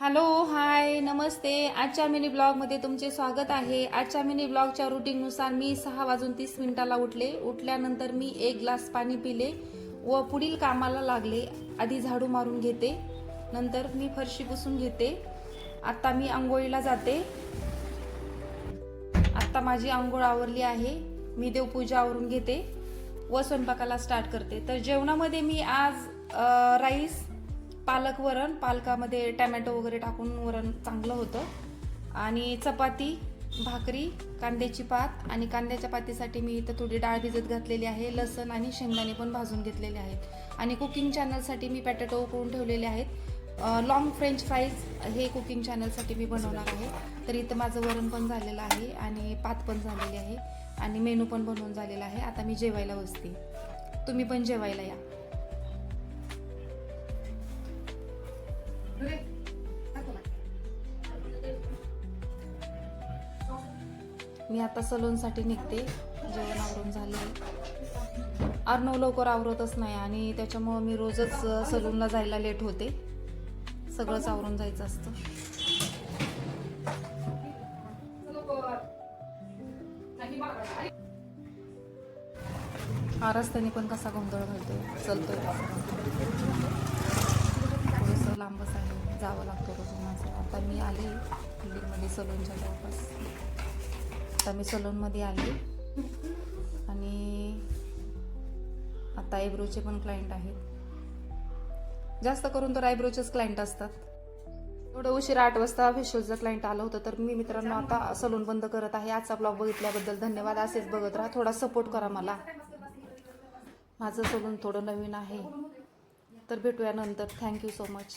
Hello, हाय, नमस्ते. आजच्या mini ब्लॉगमध्ये तुमचे स्वागत आहे. आजच्या मिनी ब्लॉगच्या रुटीननुसार मी 6:30 उठले. उठल्यानंतर मी एक ग्लास पाणी पिले व पुढील कामाला लागले. आधी झाडू मारून घेते, नंतर मी फरशी पुसून घेते. आता मी आंघोळीला जाते. आता माझी आंघोळ आवरली आहे. मी देवपूजा आवरून घेते व स्वयंपाकाला स्टार्ट करते. तर जेवणामध्ये मी आज राईस, पालक वरण, पालकामध्ये टॅमॅटो वगैरे टाकून वरण चांगलं होतं, आणि चपाती, भाकरी, कांद्याची पात. आणि कांद्याच्या पातीसाठी मी इथं थोडी डाळ भिजत घातलेली आहे. लसण आणि शेंगदाणे पण भाजून घेतलेले आहेत. आणि कुकिंग चॅनलसाठी मी पॅटेटो उकळून ठेवलेले आहेत. लॉंग फ्रेंच फ्राईज हे कुकिंग चॅनलसाठी मी बनवणार आहे. तर इथं माझं वरण पण झालेलं आहे आणि पात पण झालेली आहे आणि मेनू पण बनवून झालेला आहे. आता मी जेवायला बसते. तुम्ही पण जेवायला या. मी आता सलूनसाठी निघते. जेवण आवरून झाले. अर्णव लवकर आवरतच नाही आणि त्याच्यामुळं मी रोजच सलूनला जायला लेट होते. सगळंच आवरून जायचं असतं. हा रस्त्याने पण कसा गोंधळ घालतोय, चलतोय. थोडंसं लांबच आहे, जावं लागतं रोज माझं. आता मी आले बिल्डिंगमध्ये सलूनच्या जवळपास. आता मी सलूनमध्ये आले आणि आता आयब्रोचे पण क्लायंट आहेत. जास्त करून तर आयब्रोचेच क्लायंट असतात. एवढं उशिरा 8 वाजता फेशियलचं क्लायंट आलं होतं. तर मी मित्रांनो आता सलून बंद करत आहे. आजचा ब्लॉग बघितल्याबद्दल धन्यवाद. असेच बघत राहा, थोडा सपोर्ट करा मला. माझं सलून थोडं नवीन आहे. तर भेटूया नंतर. Thank you so much.